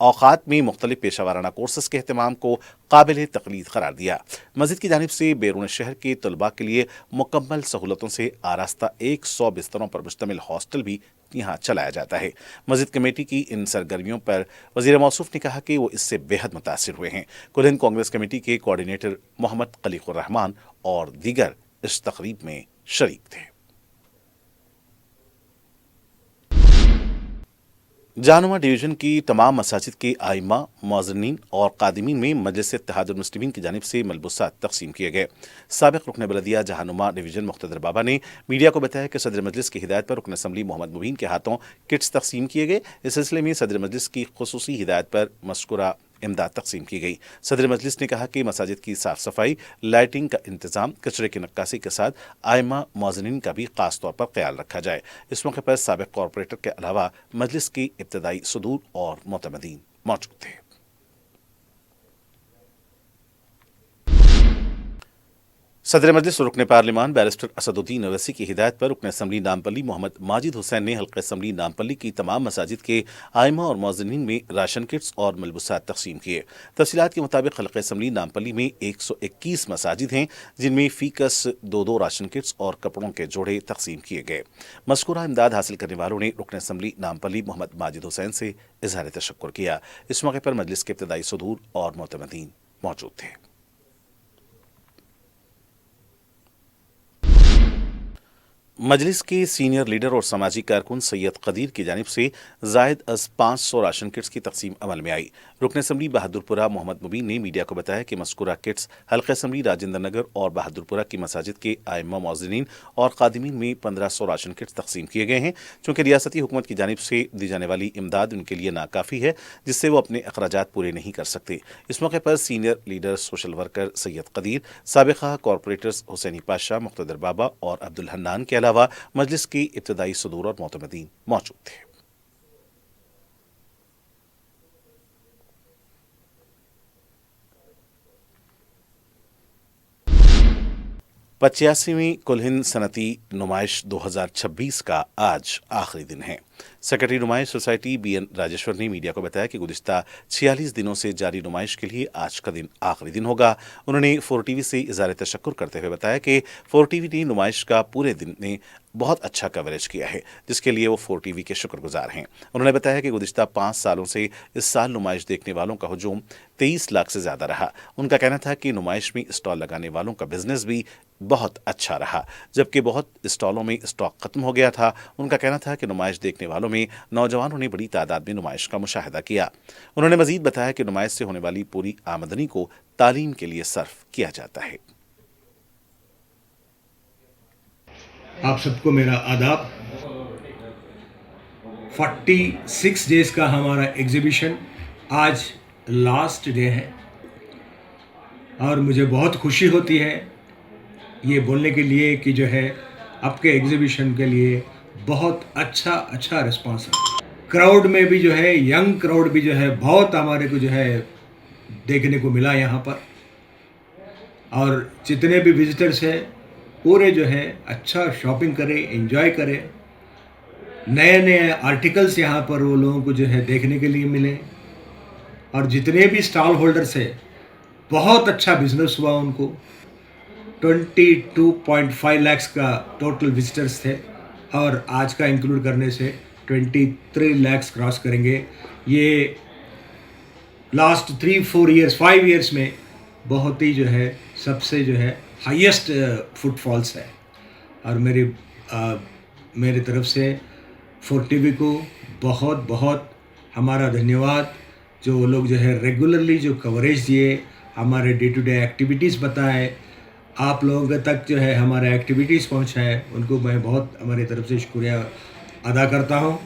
औक़ात में मुख्तलिफ पेशावराना कोर्सेस के अहतमाम को काबिल तक़लीद करार दिया। मस्जिद की जानिब से बैरून शहर के तलबा के लिए मुकम्मल सहूलतों से आरास्ता 100 बिस्तरों पर मुश्तमिल हॉस्टल भी यहाँ चलाया जाता है। मस्जिद कमेटी की इन सरगर्मियों पर वज़ीर मौसूफ ने कहा कि वो इससे बेहद मुतासिर हुए हैं। कुल हिंद कांग्रेस कमेटी के कोऑर्डिनेटर मोहम्मद खलीकुर रहमान और दीगर इस तकरीब में शरीक थे। जहानुमा डिवीज़न की तमाम मसाजिद के आइमा, मुअज़्ज़िनीन और कादिमीन में मजलिस इत्तेहादुल मुस्लिमीन की जानिब से मलबूसात तकसीम किए गए। साबिक़ रुकन बलदिया जहानुमा डिवीज़न मुख्तदर बाबा ने मीडिया को बताया कि सदर मजलिस की हिदायत पर रुकन असम्बली मोहम्मद मुबीन के हाथों किट्स तकसीम किए गए। इस सिलसिले में सदर मजलिस की खुसूसी हिदायत पर मज़कूरा इमदाद तकसीम की गई। सदर मजलिस ने कहा कि मसाजिद की साफ सफाई, लाइटिंग का इंतजाम, कचरे की नक्कासी के साथ आइमा, मुअज़्ज़िनीन का भी खास तौर पर ख्याल रखा जाए। इस मौके पर साबिक़ कॉरपोरेटर के अलावा मजलिस की इब्तदाई सदूर और मोतमदीन मौजूद थे। सदर मजलिस रुकन पार्लिमान बैरिस्टर असदुद्दीन अवैसी की हिदायत पर रुकन असम्बली नामपल्ली मोहम्मद माजिद हुसैन ने हल्क़े असम्बली नामपल्ली की तमाम मसाजिद के आइमा और मुअज़्ज़िनीन में राशन किट्स और मलबूसात तकसीम किए। तफसीलात के मुताबिक हल्क़े असम्बली नामपल्ली में 121 मसाजिद हैं, जिनमें फ़ीकस 2 राशन किट्स और कपड़ों के जोड़े तकसीम किए गए। मज़कूरा इमदाद हासिल करने वालों ने रुकन असम्बली नामपल्ली मोहम्मद माजिद हुसैन से इज़हार तशक्कुर किया। इस मौके पर मजलिस के इब्तदाई सदूर और मोतमदीन मौजूद थे। मजलिस के सीनियर लीडर और समाजी कारकुन सैयद कदीर की जानिब से जायद अज 500 राशन किट्स की तकसीम अमल में आई। रुकन असम्बली बहादुरपुरा मोहम्मद मुबीन ने मीडिया को बताया कि मज़कूरा किट्स हल्क़े असम्बली राजेंद्र नगर और बहादुरपुरा की मसाजिद के आइमा, मुअज़्ज़िनीन और कादिमीन में 1500 राशन किट्स तकसीम किए गए हैं। चूँकि रियासती हुकूमत की जानिब से दी जाने वाली इमदाद उनके लिए नाकाफ़ी है, जिससे वो अपने अखराजात पूरे नहीं कर सकते। इस मौके पर senior leader social worker Syed Qadeer, साबिक़ा कॉरपोरेटर्स हुसैनी पाशा, मुख्तदर बाबा और अब्दुल हन्नान के अलावा मजलिस की इब्तदाई सदूर और मोतमदीन मौजूद थे। 85वीं कुल हिंद सनती नुमाइश 2026 का आज आखिरी दिन है। सेक्रेटरी नुमाइश सोसाइटी BN राजेश्वर ने मीडिया को बताया कि गुज़िश्ता 46 दिनों से जारी नुमाइश के लिए आज का दिन आखिरी दिन होगा। उन्होंने 4TV से इज़हार तशक्कुर करते हुए बताया कि 4TV ने नुमाइश का पूरे दिन में बहुत अच्छा कवरेज किया है, जिसके लिए वो 4TV के शुक्रगुजार हैं। उन्होंने बताया कि गुज़िश्ता 5 सालों से इस साल नुमाइश देखने वालों का हुजूम 23 लाख से ज़्यादा रहा। उनका कहना था कि नुमाइश में स्टॉल लगाने वालों का बिजनेस भी बहुत अच्छा रहा, जबकि बहुत स्टॉलों में स्टॉक खत्म हो गया था। उनका कहना था कि नुमाइश देखने वालों में नौजवानों ने बड़ी तादाद में नुमाइश का मुशाहिदा किया। उन्होंने मजीद बताया कि नुमाइश से होने वाली पूरी आमदनी को तालीम के लिए सर्फ किया जाता है। आप सबको मेरा आदाब। 46 डेज का हमारा एग्जीबिशन आज लास्ट डे है और मुझे बहुत खुशी होती है ये बोलने के लिए कि जो है आपके एग्जीबिशन के लिए बहुत अच्छा रिस्पांस है। क्राउड में भी जो है, यंग क्राउड भी जो है बहुत हमारे को जो है देखने को मिला यहाँ पर, और जितने भी विजिटर्स हैं पूरे जो है अच्छा शॉपिंग करें, एंजॉय करें। नए आर्टिकल्स यहाँ पर वो लोगों को जो है देखने के लिए मिले, और जितने भी स्टॉल होल्डर्स हैं बहुत अच्छा बिजनेस हुआ उनको। 22.5 लाख का टोटल विजिटर्स थे और आज का इंक्लूड करने से 23 लाख क्रॉस करेंगे। ये लास्ट 3-4 ईयर्स 5 ईयर्स में बहुत ही जो है सबसे जो है हाईएस्ट फुटफॉल्स है। और मेरी तरफ से 4TV को बहुत बहुत हमारा धन्यवाद, जो वो लोग जो है रेगुलरली जो कवरेज दिए, हमारे डे टू डे एक्टिविटीज़ बताए, आप लोगों तक जो है हमारे एक्टिविटीज़ पहुंचाए, उनको मैं बहुत हमारी तरफ से शुक्रिया अदा करता हूं।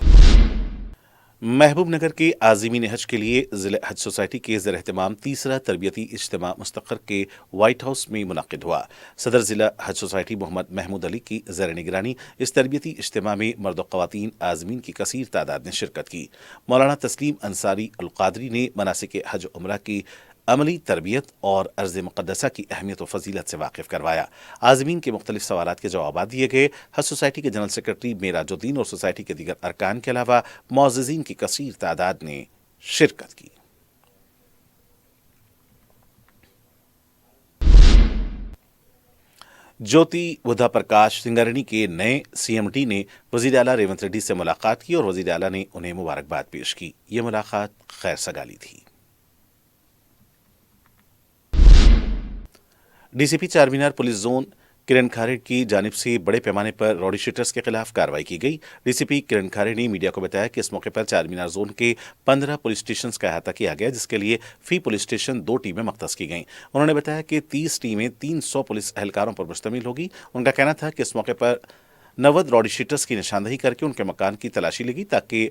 महबूब नगर के आज़मीन हज के लिए ज़िला हज सोसाइटी के ज़ेर एहतमाम तीसरा तरबियती इज्तिमा मुस्तक़र के वाइट हाउस में मुनक़िद हुआ। सदर ज़िला हज सोसाइटी मोहम्मद महमूद अली की ज़ेर निगरानी इस तरबियती इज्तिमा में मर्द व ख़वातीन आज़मीन की कसीर तादाद ने शिरकत की। मौलाना तस्लीम अंसारी अल क़ादरी ने मनासिक हज उम्रा की अमली तरबियत और अर्ज़ मुक़द्दसा की अहमियत व फजीलत से वाकिफ़ करवाया। आज़मीन के मुख्तलिफ सवालात के जवाब दिए गए। हज सोसाइटी के जनरल सेक्रेटरी मेराजुद्दीन और सोसाइटी के दीगर अरकान के अलावा मुअज़्ज़िज़ीन की कसीर तादाद ने शिरकत की। ज्योति बुधा प्रकाश सिंगारणी के नए CMD ने वज़ीर आला रेवंत रेड्डी से मुलाकात की और वज़ीर आला ने उन्हें मुबारकबाद पेश की। ये मुलाकात खैर सगाली थी। DCP चारमीनार पुलिस जोन किरण खारे की जानिब से बड़े पैमाने पर रॉडी शीटर्स के खिलाफ कार्रवाई की गई। DCP किरण खारे ने मीडिया को बताया कि इस मौके पर चारमीनार जोन के 15 पुलिस स्टेशन का अहाता किया गया, जिसके लिए फी पुलिस स्टेशन 2 टीमें मख्तस की गईं। उन्होंने बताया कि 30 टीमें 300 पुलिस एहलकारों पर मुश्तमिल होगी। उनका कहना था कि इस मौके पर 90 रॉडी शीटर्स की निशानदही करके उनके मकान की तलाशी लगी ताकि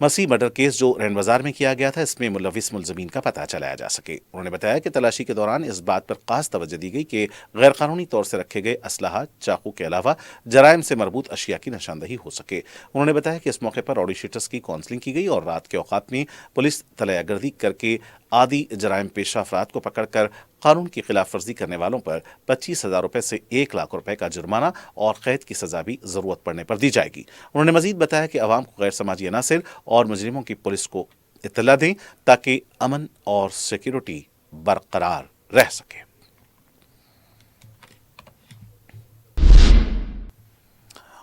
मसीह मर्डर केस जो रैन बाजार में किया गया था इसमें मुलविस मुलजमीन का पता चलाया जा सके। उन्होंने बताया कि तलाशी के दौरान इस बात पर खास तवज्जो दी गई कि गैर कानूनी तौर से रखे गए असलहा, चाकू के अलावा जराइम से मरबूत अशिया की निशानदही हो सके। उन्होंने बताया कि इस मौके पर रॉडी शीटर्स की काउंसलिंग की गई और रात के औकात में पुलिस तलैयागर्दी करके आदि जराइम पेशा अफराद को पकड़कर कानून की खिलाफ वर्जी करने वालों पर 25,000 रुपए से 1 लाख रुपए का जुर्माना और कैद की सजा भी जरूरत पड़ने पर दी जाएगी। उन्होंने मजीद बताया कि अवाम को गैर समाजी अनासिर और मुजरिमों की पुलिस को इत्तला दें ताकि अमन और सिक्योरिटी बरकरार रह सके।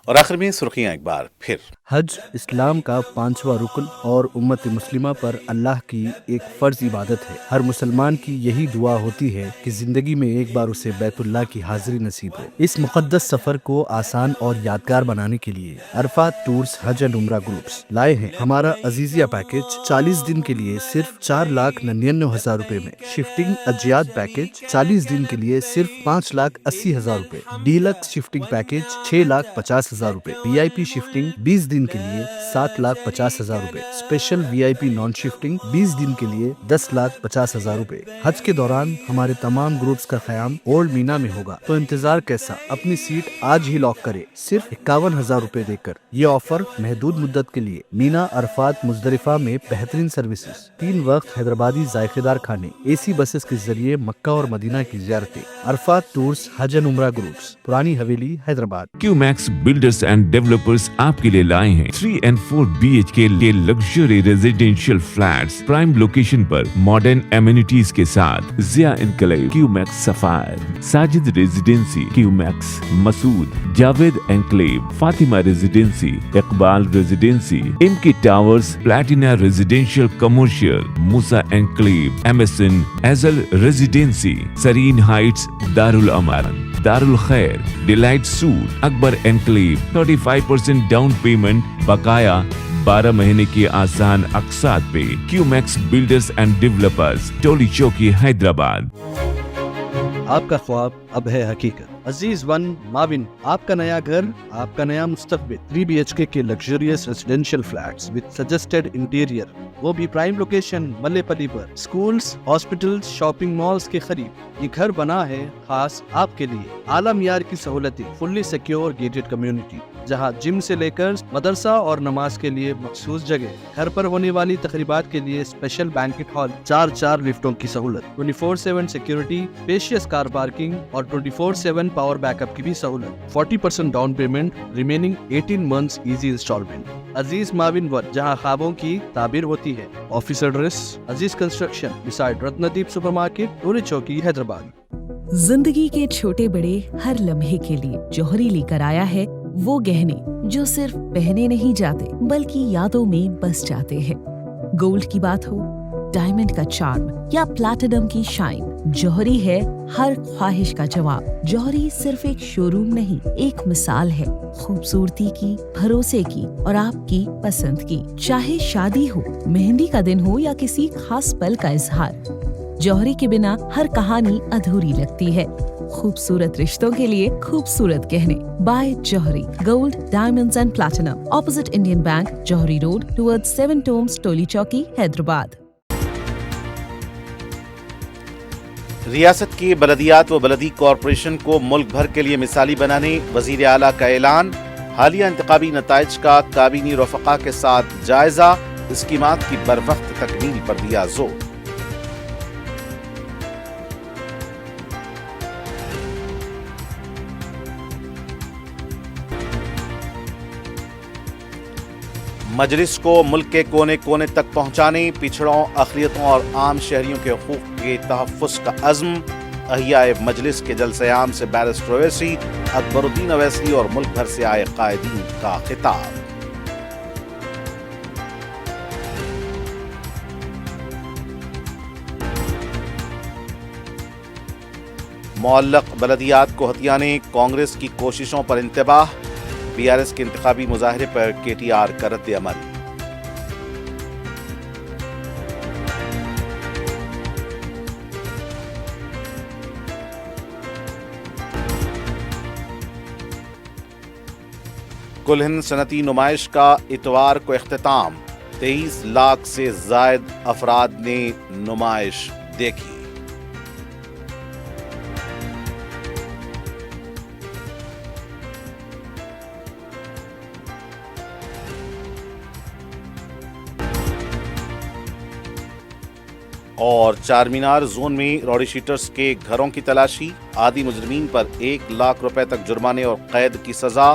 और आखिर में सुर्खियां एक बार फिर। हज इस्लाम का 5वां रुकन और उम्मत मुस्लिमा पर अल्लाह की एक फ़र्ज इबादत है। हर मुसलमान की यही दुआ होती है कि ज़िंदगी में एक बार उसे बैतुल्लाह की हाज़िरी नसीब हो। इस मुक़द्दस सफ़र को आसान और यादगार बनाने के लिए अरफात टूर्स हज एंड उम्रा ग्रुप्स लाए हैं हमारा अजीज़िया पैकेज 40 दिन के लिए सिर्फ 4,99,000 रुपए में, शिफ्टिंग अजियात पैकेज 40 दिन के लिए सिर्फ 5,80,000 रुपए, डीलक्स शिफ्टिंग पैकेज 6,50,000 रुपए, VIP शिफ्टिंग 20 दिन के लिए 7,50,000 रुपए, स्पेशल VIP नॉन शिफ्टिंग 20 दिन के लिए 10,50,000 रुपए। हज के दौरान हमारे तमाम ग्रुप्स का क़याम ओल्ड मीना में होगा, तो इंतजार कैसा, अपनी सीट आज ही लॉक करे सिर्फ 51,000 रुपए देकर। ये ऑफर महदूद मुद्दत के लिए। मीना, अरफात, मुजदलिफा में बेहतरीन सर्विसेज, 3 वक्त हैदराबादी जायकेदार खाने, AC बसेस के जरिए मक्का और मदीना की ज़ियारतें। अरफात टूर्स हज एंड उम्रा groups, Purani Haveli, Hyderabad. QMax builders and developers आपके लिए लाए हैं 3 and 4 BHK के luxury residential flats prime location पर मॉडर्न एमिनिटीज के साथ। Zia enclave, QMax sapphire, Sajid residency, QMax Masood, Javed enclave, Fatima residency, Iqbal residency, MK towers, platina residential commercial, Moosa enclave, MSN एजल residency, Sareen heights, Darul Amaran, Darul Khair, delight suite, Akbar enclave, 35% down payment, बकाया 12 महीने की आसान अक़सात पे। QMax बिल्डर्स एंड डेवलपर्स, टोली चौकी, हैदराबाद। आपका ख्वाब अब है हकीकत। अजीज वन माविन, आपका नया घर, आपका नया मुस्तकबिल। 3 BHK के luxurious residential flats with suggested interior, वो भी प्राइम लोकेशन मल्लेपल्ली पर, स्कूल्स, हॉस्पिटल्स, शॉपिंग मॉल्स के करीब। ये घर बना है खास आपके लिए। आला मियार की सहूलतें, फुल्ली सिक्योर गेटेड कम्युनिटी, जहां जिम से लेकर मदरसा और नमाज के लिए मखसूस जगह, घर पर होने वाली तकरीबात के लिए स्पेशल बैंकेट हॉल, 4 लिफ्टों की सहूलत, 24/7 सिक्योरिटी, स्पेशियस कार पार्किंग और 24/7 पावर बैकअप की भी सहूलत। 40% down payment, remaining 18 months easy installment. Aziz माविन वन, जहां ख्वाबों की ताबीर होती है। Office address Aziz construction beside Ratnadeep supermarket, Toli Chowki, Hyderabad. जिंदगी के छोटे बड़े हर लम्हे के लिए जौहरी लेकर आया है वो गहने जो सिर्फ पहने नहीं जाते बल्कि यादों में बस जाते हैं। गोल्ड की बात हो, डायमंड का चार्म या प्लैटिनम की शाइन, जौहरी है हर ख्वाहिश का जवाब। जौहरी सिर्फ एक शोरूम नहीं, एक मिसाल है खूबसूरती की, भरोसे की और आपकी पसंद की। चाहे शादी हो, मेहंदी का दिन हो या किसी खास पल का इजहार, जौहरी के बिना हर कहानी अधूरी लगती है। खूबसूरत रिश्तों के लिए खूबसूरत गहने by Johari, gold, diamonds and platinum, opposite Indian bank, Johari road, towards 7 tombs, Toli Chowki, Hyderabad. रियासत की बलदियात व बलदी कॉरपोरेशन को मुल्क भर के लिए मिसाली बनाने वजीर आला का ऐलान। हालिया इंतखाबी नताइज का काबीनी रफ़क़ा के साथ जायजा, स्कीमात की बरवक्त तकमील पर दिया जोर। मजलिस को मुल्क के कोने कोने तक पहुंचाने, पिछड़ों, अक़लियतों और आम शहरियों के हकूक़ के तहफ़्फ़ुज़ का अज़्म। अहियाए मजलिस के जलसे आम से बैरिस्टर ओवैसी, अकबरुद्दीन ओवैसी और मुल्क भर से आए कायदीन का खिताब। मुअल्लक़ बलदियात को हथियाने, कांग्रेस की कोशिशों पर इंतबाह। बीआरएस के इंतखाबी मुजाहरे पर केटीआर का रद्द अमल। कुल हिंद सनती नुमाइश का इतवार को इख्तिताम। 23 लाख से जायद अफराद ने नुमाइश देखी। और चारमीनार जोन में रॉडी शीटर्स के घरों की तलाशी, आदि मुजरिमीन पर 1 लाख रुपए तक जुर्माने और कैद की सजा।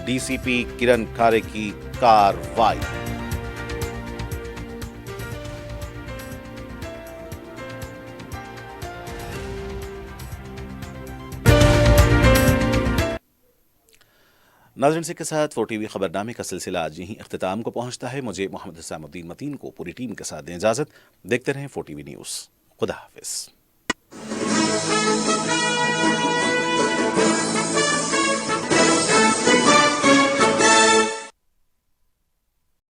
डीसीपी किरण खारे की कार्रवाई। नाज़रीन, इसी के साथ 4TV खबरनामे का सिलसिला आज यहीं इख्तिताम को पहुंचता है। मुझे मोहम्मद हुसैनुद्दीन मतीन को पूरी टीम के साथ दें इजाज़त। देखते रहें 4TV न्यूज़। खुदा हाफिज़।